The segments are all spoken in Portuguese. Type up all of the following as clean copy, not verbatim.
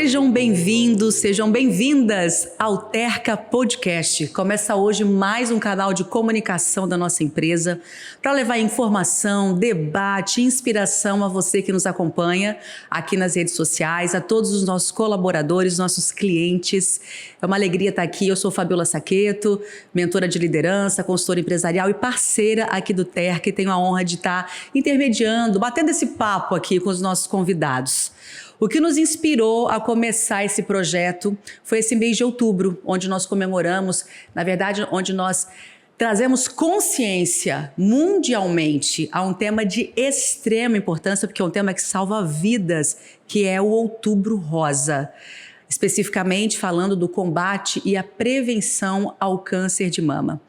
Sejam bem-vindos, sejam bem-vindas ao Terca Podcast. Começa hoje mais um canal de comunicação da nossa empresa para levar informação, debate, inspiração a você que nos acompanha aqui nas redes sociais, a todos os nossos colaboradores, nossos clientes. É uma alegria estar aqui. Eu sou Fabiola Saqueto, mentora de liderança, consultora empresarial e parceira aqui do Terca, e tenho a honra de estar intermediando, batendo esse papo aqui com os nossos convidados. O que nos inspirou a começar esse projeto foi esse mês de outubro, onde nós comemoramos, na verdade, onde nós trazemos consciência mundialmente a um tema de extrema importância, porque é um tema que salva vidas, que é o Outubro Rosa. Especificamente falando do combate e a prevenção ao câncer de mama.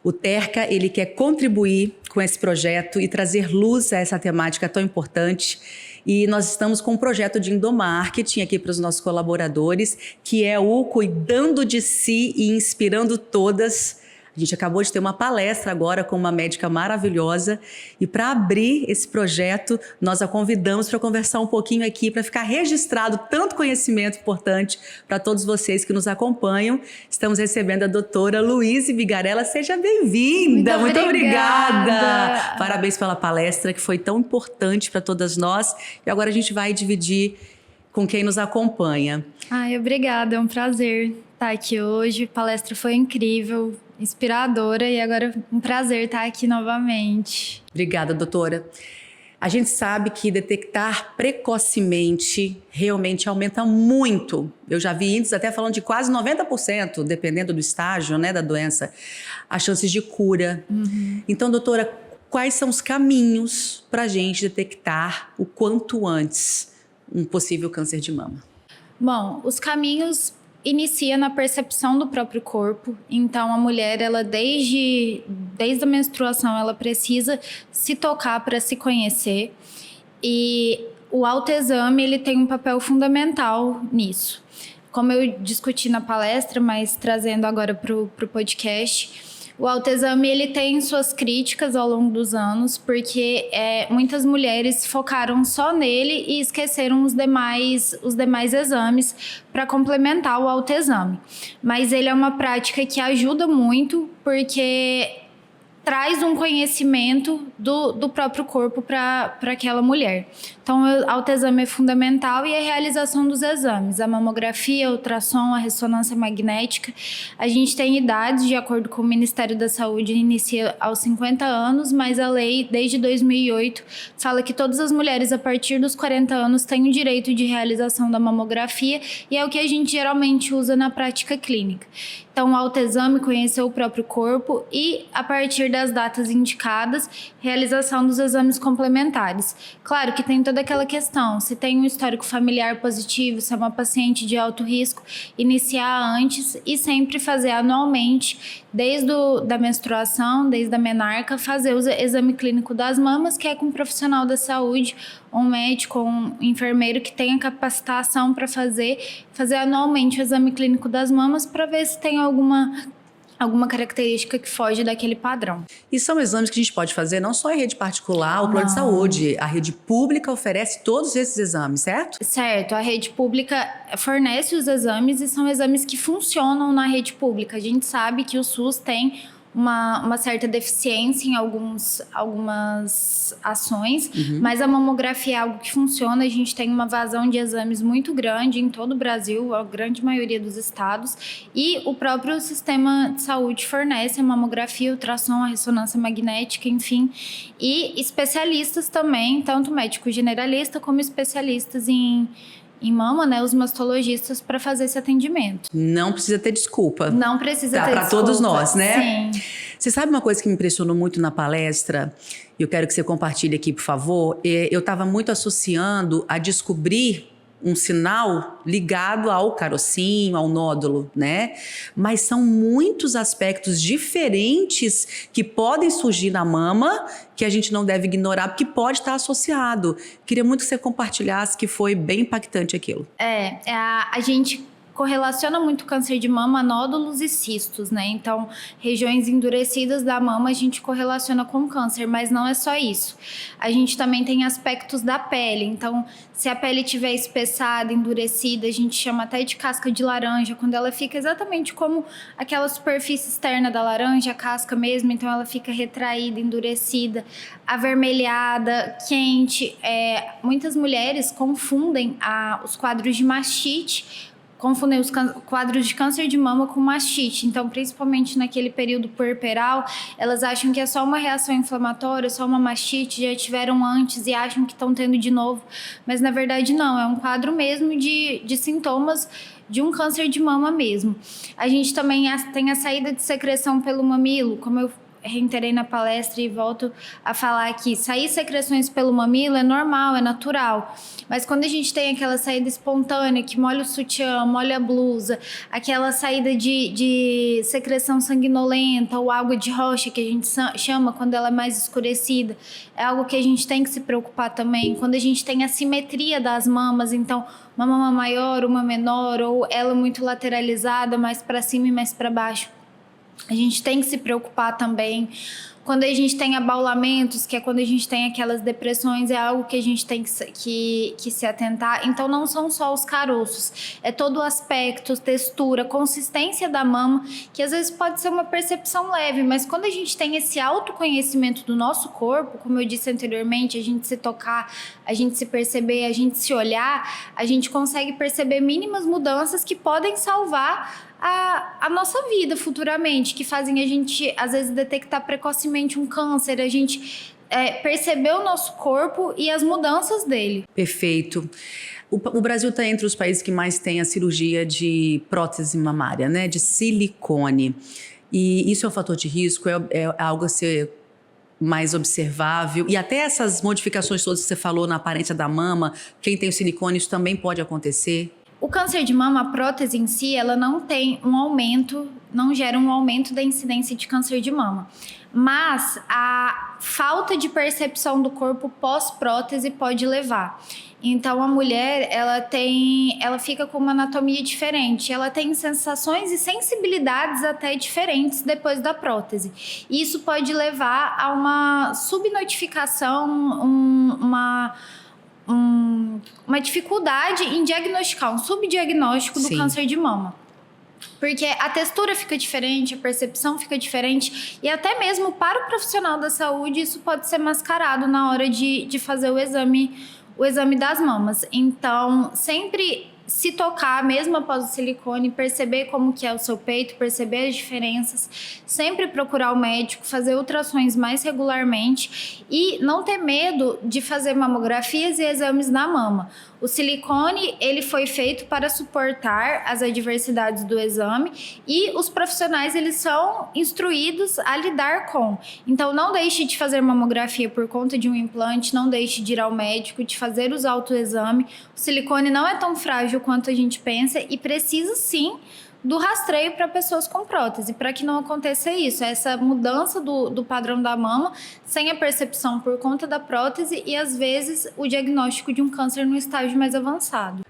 O Terca, ele quer contribuir com esse projeto e trazer luz a essa temática tão importante. E nós estamos com um projeto de endomarketing aqui para os nossos colaboradores, que é o Cuidando de Si e Inspirando Todas. A gente acabou de ter uma palestra agora com uma médica maravilhosa, e para abrir esse projeto, nós a convidamos para conversar um pouquinho aqui, para ficar registrado tanto conhecimento importante para todos vocês que nos acompanham. Estamos recebendo a doutora Luíse Bigarella. Seja bem-vinda! Muito obrigada! Parabéns pela palestra, que foi tão importante para todas nós. E agora a gente vai dividir com quem nos acompanha. Ai, obrigada, é um prazer estar aqui hoje. A palestra foi incrível, inspiradora, e agora é um prazer estar aqui novamente. Obrigada, doutora. A gente sabe que detectar precocemente realmente aumenta muito. Eu já vi índices até falando de quase 90%, dependendo do estágio, né, da doença, as chances de cura. Então, doutora, quais são os caminhos para a gente detectar o quanto antes um possível câncer de mama? Bom, os caminhos inicia na percepção do próprio corpo. Então, a mulher, ela desde a menstruação, ela precisa se tocar para se conhecer. E o autoexame, ele tem um papel fundamental nisso. Como eu discuti na palestra, mas trazendo agora para o podcast, o autoexame, ele tem suas críticas ao longo dos anos, porque muitas mulheres focaram só nele e esqueceram os demais exames para complementar o autoexame. Mas ele é uma prática que ajuda muito, porque traz um conhecimento do próprio corpo para aquela mulher. Então, o autoexame é fundamental, e a realização dos exames, a mamografia, o ultrassom, a ressonância magnética. A gente tem idades, de acordo com o Ministério da Saúde, inicia aos 50 anos, mas a lei, desde 2008, fala que todas as mulheres a partir dos 40 anos têm o direito de realização da mamografia, e é o que a gente geralmente usa na prática clínica. Então, o autoexame, conhecer o próprio corpo, e, a partir das datas indicadas, realização dos exames complementares. Claro que tem toda aquela questão, se tem um histórico familiar positivo, se é uma paciente de alto risco, iniciar antes e sempre fazer anualmente, desde da menstruação, desde a menarca, fazer o exame clínico das mamas, que é com um profissional da saúde, um médico, um enfermeiro que tenha capacitação para fazer anualmente o exame clínico das mamas, para ver se tem alguma característica que foge daquele padrão. E são exames que a gente pode fazer não só em rede particular ou plano de saúde. A rede pública oferece todos esses exames, certo? Certo. A rede pública fornece os exames, e são exames que funcionam na rede pública. A gente sabe que o SUS tem uma certa deficiência em algumas ações, mas a mamografia é algo que funciona. A gente tem uma vazão de exames muito grande em todo o Brasil, a grande maioria dos estados, e o próprio sistema de saúde fornece a mamografia, o ultrassom, a ressonância magnética, enfim, e especialistas também, tanto médico generalista como especialistas em mama, né, os mastologistas, para fazer esse atendimento. Não precisa ter desculpa. Não precisa ter desculpa. Para todos nós, né? Sim. Você sabe uma coisa que me impressionou muito na palestra? Eu quero que você compartilhe aqui, por favor. Eu estava muito associando a descobrir um sinal ligado ao carocinho, ao nódulo, né? Mas são muitos aspectos diferentes que podem surgir na mama, que a gente não deve ignorar, porque pode estar associado. Queria muito que você compartilhasse, que foi bem impactante aquilo. A gente correlaciona muito câncer de mama a nódulos e cistos, né? Então, regiões endurecidas da mama a gente correlaciona com câncer, mas não é só isso. A gente também tem aspectos da pele. Então, se a pele estiver espessada, endurecida, a gente chama até de casca de laranja, quando ela fica exatamente como aquela superfície externa da laranja, a casca mesmo, então ela fica retraída, endurecida, avermelhada, quente. Muitas mulheres confundem os quadros de mastite, confundem os quadros de câncer de mama com mastite. Então, principalmente naquele período puerperal, elas acham que é só uma reação inflamatória, só uma mastite, já tiveram antes e acham que estão tendo de novo. Mas, na verdade, não. É um quadro mesmo de sintomas de um câncer de mama mesmo. A gente também tem a saída de secreção pelo mamilo, como eu reiterei na palestra e volto a falar aqui, sair secreções pelo mamilo é normal, é natural, mas quando a gente tem aquela saída espontânea que molha o sutiã, molha a blusa, aquela saída de secreção sanguinolenta ou água de rocha que a gente chama quando ela é mais escurecida, é algo que a gente tem que se preocupar também. Quando a gente tem a simetria das mamas, então uma mama maior, uma menor, ou ela muito lateralizada, mais para cima e mais para baixo, a gente tem que se preocupar também. Quando a gente tem abaulamentos, que é quando a gente tem aquelas depressões, é algo que a gente tem que se atentar. Então, não são só os caroços, é todo o aspecto, textura, consistência da mama, que às vezes pode ser uma percepção leve, mas quando a gente tem esse autoconhecimento do nosso corpo, como eu disse anteriormente, a gente se tocar, a gente se perceber, a gente se olhar, a gente consegue perceber mínimas mudanças que podem salvar a nossa vida futuramente, que fazem a gente, às vezes, detectar precocemente um câncer, a gente perceber o nosso corpo e as mudanças dele. Perfeito. O Brasil está entre os países que mais tem a cirurgia de prótese mamária, né? De silicone. E isso é um fator de risco, é algo a ser mais observável. E até essas modificações todas que você falou na aparência da mama, quem tem o silicone, isso também pode acontecer? O câncer de mama, a prótese em si, ela não tem um aumento, não gera um aumento da incidência de câncer de mama. Mas a falta de percepção do corpo pós-prótese pode levar. Então, a mulher, ela fica com uma anatomia diferente. Ela tem sensações e sensibilidades até diferentes depois da prótese. E isso pode levar a uma subnotificação, uma dificuldade em diagnosticar, um subdiagnóstico do câncer de mama. Porque a textura fica diferente, a percepção fica diferente e até mesmo para o profissional da saúde isso pode ser mascarado na hora de fazer o exame das mamas. Então, sempre se tocar, mesmo após o silicone, perceber como que é o seu peito, perceber as diferenças, sempre procurar o médico, fazer ultrassons mais regularmente e não ter medo de fazer mamografias e exames na mama. O silicone, ele foi feito para suportar as adversidades do exame e os profissionais, eles são instruídos a lidar com. Então, não deixe de fazer mamografia por conta de um implante, não deixe de ir ao médico, de fazer os autoexames. O silicone não é tão frágil quanto a gente pensa e precisa, sim, do rastreio para pessoas com prótese, para que não aconteça isso, essa mudança do padrão da mama, sem a percepção por conta da prótese e, às vezes, o diagnóstico de um câncer no estágio mais avançado.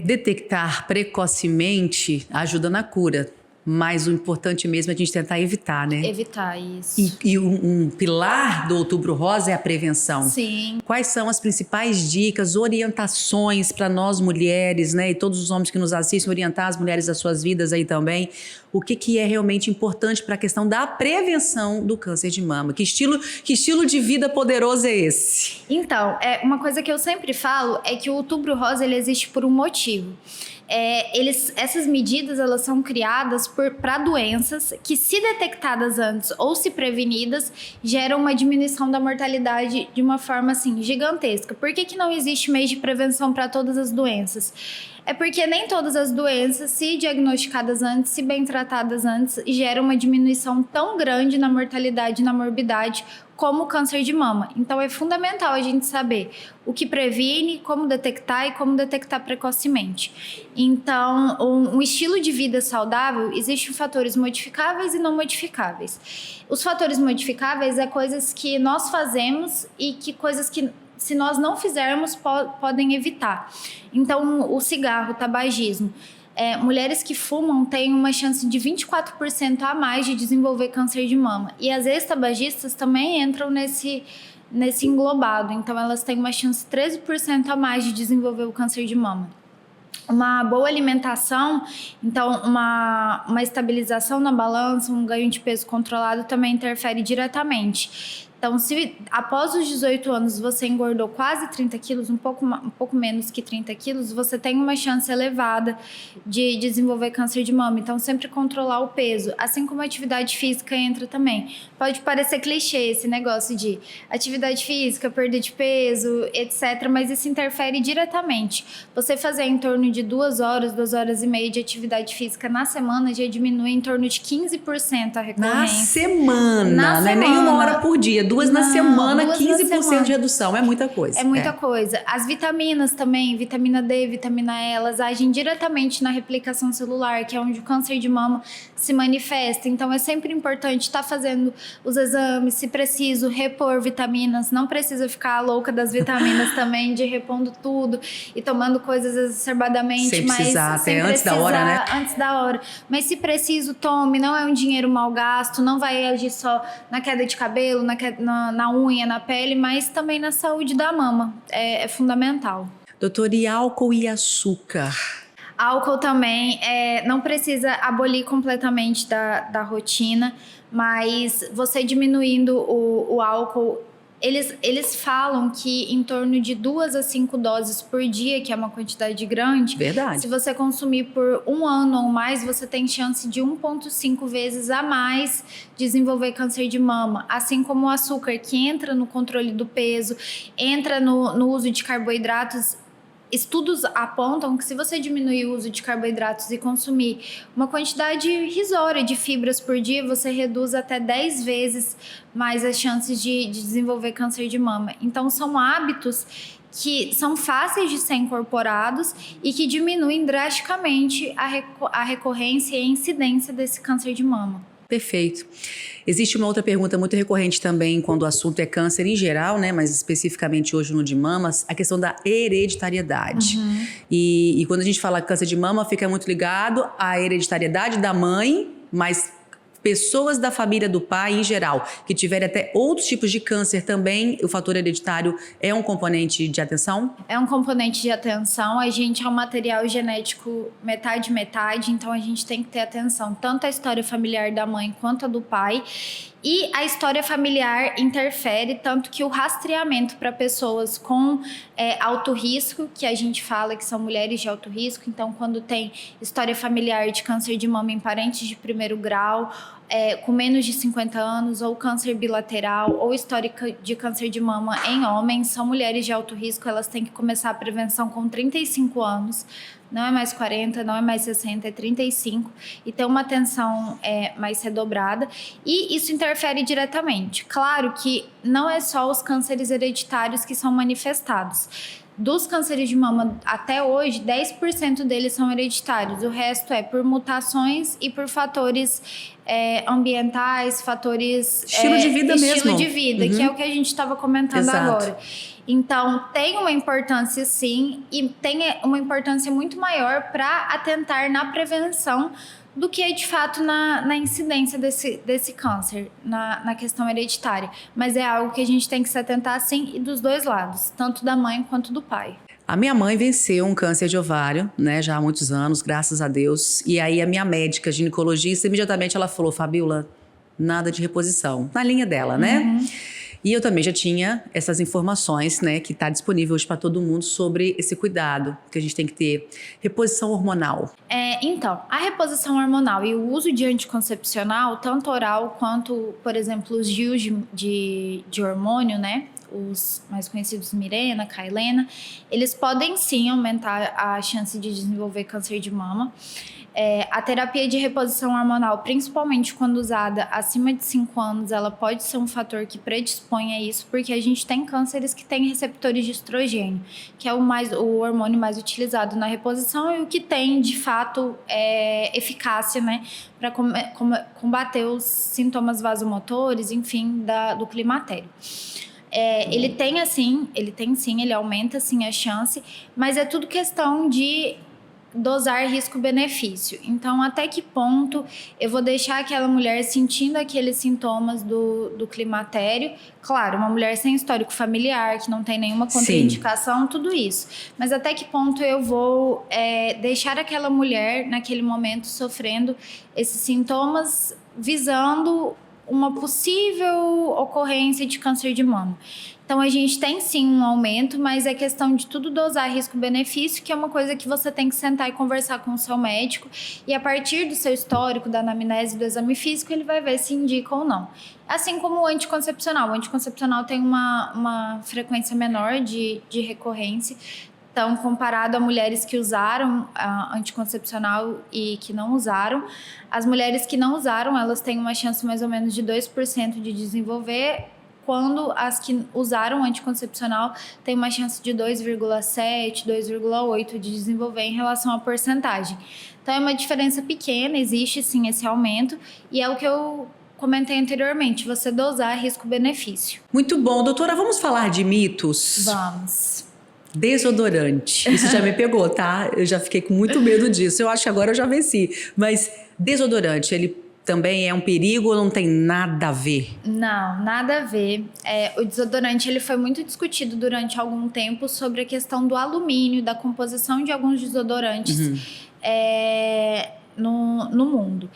Detectar precocemente ajuda na cura, mas o importante mesmo é a gente tentar evitar, né? Evitar isso. E um pilar do Outubro Rosa é a prevenção. Sim. Quais são as principais dicas, orientações para nós mulheres, né? E todos os homens que nos assistem, orientar as mulheres das suas vidas aí também. O que é realmente importante para a questão da prevenção do câncer de mama? Que estilo de vida poderoso é esse? Então, uma coisa que eu sempre falo é que o Outubro Rosa ele existe por um motivo. Essas medidas elas são criadas para doenças que, se detectadas antes ou se prevenidas, geram uma diminuição da mortalidade de uma forma assim, gigantesca. Por que não existe mês de prevenção para todas as doenças? É porque nem todas as doenças, se diagnosticadas antes, se bem tratadas antes, geram uma diminuição tão grande na mortalidade e na morbidade como o câncer de mama. Então, é fundamental a gente saber o que previne, como detectar e como detectar precocemente. Então, um estilo de vida saudável, existem fatores modificáveis e não modificáveis. Os fatores modificáveis é coisas que nós fazemos e que coisas que, se nós não fizermos, podem evitar. Então, o cigarro, o tabagismo. mulheres que fumam têm uma chance de 24% a mais de desenvolver câncer de mama. E as ex-tabagistas também entram nesse englobado. Então, elas têm uma chance 13% a mais de desenvolver o câncer de mama. Uma boa alimentação, então uma estabilização na balança, um ganho de peso controlado também interfere diretamente. Então, se após os 18 anos você engordou quase 30 quilos, um pouco menos que 30 quilos, você tem uma chance elevada de desenvolver câncer de mama. Então, sempre controlar o peso, assim como a atividade física entra também. Pode parecer clichê esse negócio de atividade física, perda de peso, etc., mas isso interfere diretamente. Você fazer em torno de 2 horas e meia de atividade física na semana já diminui em torno de 15% a recorrência. Na semana, não é nem 1 hora por dia. 2 na semana, 15% de redução. É muita coisa. É muita coisa. As vitaminas também, vitamina D, vitamina E, elas agem diretamente na replicação celular, que é onde o câncer de mama se manifesta. Então, é sempre importante estar fazendo os exames, se preciso, repor vitaminas. Não precisa ficar louca das vitaminas também, de repondo tudo e tomando coisas exacerbadamente. Sem precisar, até antes da hora, né? Antes da hora. Mas se preciso, tome. Não é um dinheiro mal gasto, não vai agir só na queda de cabelo, na unha, na pele, mas também na saúde da mama. É fundamental. Doutor, e álcool e açúcar? Álcool também, não precisa abolir completamente da rotina, mas você diminuindo o álcool, eles falam que em torno de 2 a 5 doses por dia, que é uma quantidade grande. Verdade. Se você consumir por 1 ano ou mais, você tem chance de 1,5 vezes a mais desenvolver câncer de mama. Assim como o açúcar, que entra no controle do peso, entra no uso de carboidratos. Estudos apontam que se você diminuir o uso de carboidratos e consumir uma quantidade irrisória de fibras por dia, você reduz até 10 vezes mais as chances de desenvolver câncer de mama. Então, são hábitos que são fáceis de ser incorporados e que diminuem drasticamente a recorrência e a incidência desse câncer de mama. Perfeito. Existe uma outra pergunta muito recorrente também quando o assunto é câncer em geral, né? Mas especificamente hoje no de mamas, a questão da hereditariedade. Uhum. E quando a gente fala câncer de mama, fica muito ligado à hereditariedade da mãe, mas pessoas da família do pai em geral, que tiverem até outros tipos de câncer também, o fator hereditário é um componente de atenção? É um componente de atenção. A gente é um material genético metade, então a gente tem que ter atenção tanto à história familiar da mãe quanto a do pai. E a história familiar interfere, tanto que o rastreamento para pessoas com alto risco, que a gente fala que são mulheres de alto risco, então quando tem história familiar de câncer de mama em parentes de primeiro grau, com menos de 50 anos, ou câncer bilateral, ou histórica de câncer de mama em homens, são mulheres de alto risco, elas têm que começar a prevenção com 35 anos, não é mais 40, não é mais 60, é 35, e ter uma atenção mais redobrada, e isso interfere diretamente. Claro que não é só os cânceres hereditários que são manifestados. Dos cânceres de mama até hoje, 10% deles são hereditários. O resto é por mutações e por fatores ambientais, fatores... Estilo de vida mesmo. Estilo de vida, que é o que a gente estava comentando Exato. agora. Então, tem uma importância sim, e tem uma importância muito maior para atentar na prevenção do que de fato na incidência desse câncer, na questão hereditária. Mas é algo que a gente tem que se atentar sim, e dos dois lados, tanto da mãe quanto do pai. A minha mãe venceu um câncer de ovário, né, já há muitos anos, graças a Deus. E aí a minha médica ginecologista, imediatamente ela falou: Fabíola, nada de reposição. Na linha dela, né? Uhum. E eu também já tinha essas informações, né, que está disponível hoje para todo mundo sobre esse cuidado que a gente tem que ter. Reposição hormonal. Então, a reposição hormonal e o uso de anticoncepcional, tanto oral quanto, por exemplo, os DIUs de hormônio, né? Os mais conhecidos Mirena, Cailena, eles podem sim aumentar a chance de desenvolver câncer de mama. A terapia de reposição hormonal, principalmente quando usada acima de 5 anos, ela pode ser um fator que predispõe a isso, porque a gente tem cânceres que têm receptores de estrogênio, que é o hormônio mais utilizado na reposição e o que tem, de fato, eficácia, né, para combater os sintomas vasomotores, enfim, do climatério. Ele aumenta sim a chance, mas é tudo questão de dosar risco-benefício. Então, até que ponto eu vou deixar aquela mulher sentindo aqueles sintomas do climatério? Claro, uma mulher sem histórico familiar, que não tem nenhuma contraindicação, tudo isso. Mas até que ponto eu vou deixar aquela mulher, naquele momento, sofrendo esses sintomas, visando uma possível ocorrência de câncer de mama? Então, a gente tem sim um aumento, mas é questão de tudo dosar risco-benefício, que é uma coisa que você tem que sentar e conversar com o seu médico. E a partir do seu histórico, da anamnese, do exame físico, ele vai ver se indica ou não. Assim como o anticoncepcional. O anticoncepcional tem uma frequência menor de recorrência. Então, comparado a mulheres que usaram a anticoncepcional e que não usaram, as mulheres que não usaram, elas têm uma chance mais ou menos de 2% de desenvolver, quando as que usaram anticoncepcional têm uma chance de 2,7, 2,8 de desenvolver em relação à porcentagem. Então, é uma diferença pequena, existe sim esse aumento, e é o que eu comentei anteriormente, você dosar risco-benefício. Muito bom. Doutora, vamos falar de mitos? Vamos. Desodorante. Isso já me pegou, tá? Eu já fiquei com muito medo disso. Eu acho que agora eu já venci. Mas desodorante, ele também é um perigo ou não tem nada a ver? Não, nada a ver. O desodorante ele foi muito discutido durante algum tempo sobre a questão do alumínio, da composição de alguns desodorantes no mundo.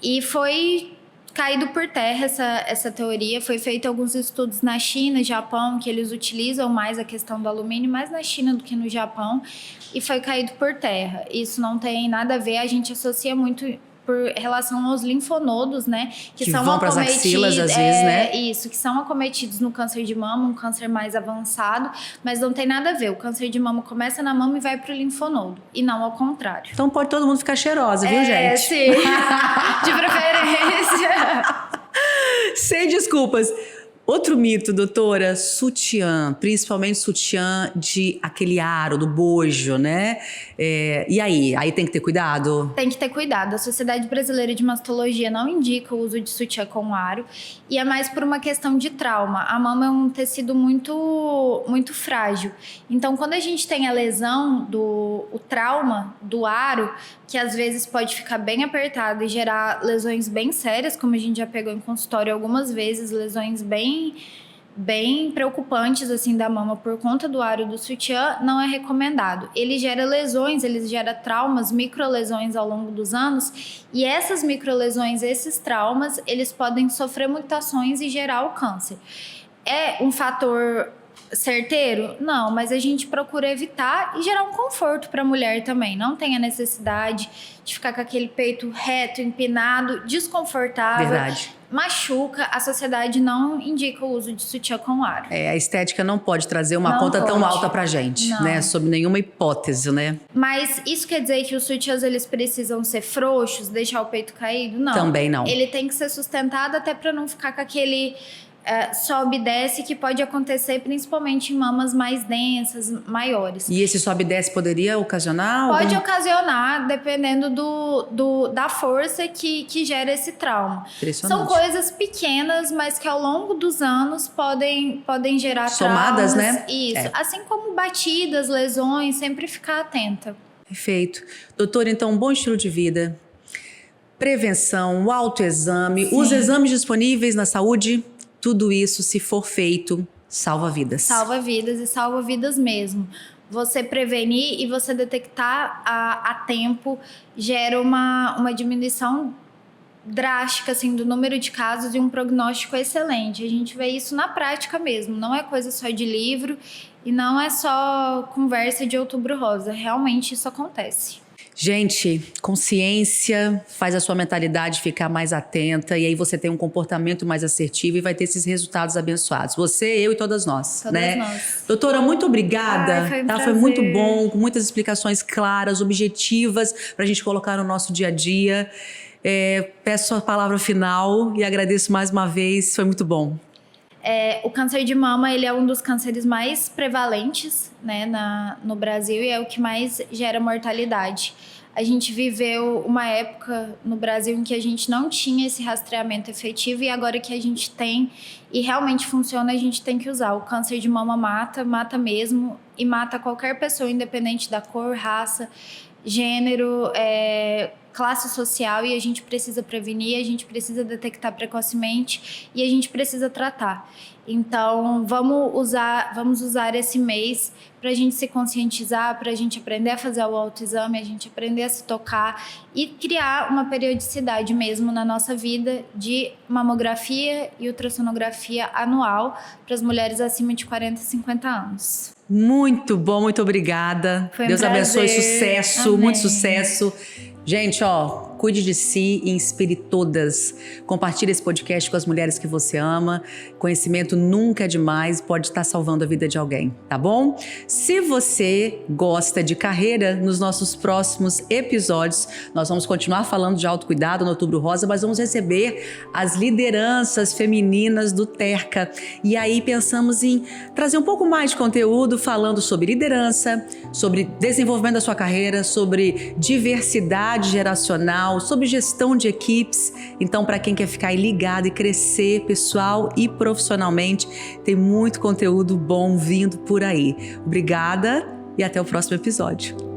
E foi caído por terra essa teoria. Foi feito alguns estudos na China, Japão, que eles utilizam mais a questão do alumínio, mais na China do que no Japão, e foi caído por terra. Isso não tem nada a ver, a gente associa muito por relação aos linfonodos, né? Que são vão para as axilas, às vezes, né? Isso, que são acometidos no câncer de mama, um câncer mais avançado, mas não tem nada a ver. O câncer de mama começa na mama e vai para o linfonodo, e não ao contrário. Então pode todo mundo ficar cheirosa, viu, gente? Sim. De preferência. Sem desculpas. Outro mito, doutora, sutiã, principalmente sutiã de aquele aro, do bojo, né? E aí? Aí tem que ter cuidado? Tem que ter cuidado. A Sociedade Brasileira de Mastologia não indica o uso de sutiã com aro, e é mais por uma questão de trauma. A mama é um tecido muito, muito frágil. Então, quando a gente tem a lesão, o trauma do aro, que às vezes pode ficar bem apertado e gerar lesões bem sérias, como a gente já pegou em consultório algumas vezes, lesões bem preocupantes assim da mama por conta do aro do sutiã, não é recomendado. Ele gera lesões, ele gera traumas, microlesões ao longo dos anos, e essas microlesões, esses traumas, eles podem sofrer mutações e gerar o câncer. É um fator certeiro? Não, mas a gente procura evitar e gerar um conforto para a mulher também. Não tem a necessidade de ficar com aquele peito reto, empinado, desconfortável. Verdade. Machuca. A sociedade não indica o uso de sutiã com aro. A estética não pode trazer uma Não conta tão pode. alta pra gente, Não. né? Sob nenhuma hipótese, né? Mas isso quer dizer que os sutiãs eles precisam ser frouxos, deixar o peito caído? Não. Também não. Ele tem que ser sustentado até para não ficar com aquele sobe e desce, que pode acontecer principalmente em mamas mais densas, maiores. E esse sobe e desce poderia ocasionar? Pode ocasionar, dependendo da força que gera esse trauma. Impressionante. São coisas pequenas, mas que ao longo dos anos podem gerar Somadas, traumas. né? Isso. Assim como batidas, lesões, sempre ficar atenta. Perfeito. Doutora, então, um bom estilo de vida, prevenção, o autoexame, Sim. os exames disponíveis na saúde, tudo isso, se for feito, salva vidas. Salva vidas e salva vidas mesmo. Você prevenir e você detectar a tempo gera uma diminuição drástica assim, do número de casos e um prognóstico excelente. A gente vê isso na prática mesmo, não é coisa só de livro e não é só conversa de Outubro Rosa. Realmente isso acontece. Gente, consciência faz a sua mentalidade ficar mais atenta e aí você tem um comportamento mais assertivo e vai ter esses resultados abençoados. Você, eu e todas nós, né? Nós. Doutora, muito obrigada. Foi um Foi prazer. muito bom, com muitas explicações claras, objetivas, para a gente colocar no nosso dia a dia. Peço a palavra final e agradeço mais uma vez, foi muito bom. O câncer de mama ele é um dos cânceres mais prevalentes, né, no Brasil, e é o que mais gera mortalidade. A gente viveu uma época no Brasil em que a gente não tinha esse rastreamento efetivo, e agora que a gente tem e realmente funciona, a gente tem que usar. O câncer de mama mata mesmo, e mata qualquer pessoa, independente da cor, raça, gênero, classe social, e a gente precisa prevenir, a gente precisa detectar precocemente e a gente precisa tratar. Então, vamos usar esse mês para a gente se conscientizar, para a gente aprender a fazer o autoexame, a gente aprender a se tocar e criar uma periodicidade mesmo na nossa vida de mamografia e ultrassonografia anual para as mulheres acima de 40 e 50 anos. Muito bom, muito obrigada. Foi um Deus abençoe, prazer. sucesso, Amém. muito sucesso. Gente, cuide de si e inspire todas. Compartilhe esse podcast com as mulheres que você ama. Conhecimento nunca é demais, pode estar salvando a vida de alguém, tá bom? Se você gosta de carreira, nos nossos próximos episódios, nós vamos continuar falando de autocuidado no Outubro Rosa, mas vamos receber as lideranças femininas do Terca. E aí pensamos em trazer um pouco mais de conteúdo falando sobre liderança, sobre desenvolvimento da sua carreira, sobre diversidade geracional, sobre gestão de equipes. Então, para quem quer ficar ligado e crescer pessoal e profissionalmente, tem muito conteúdo bom vindo por aí. Obrigada e até o próximo episódio.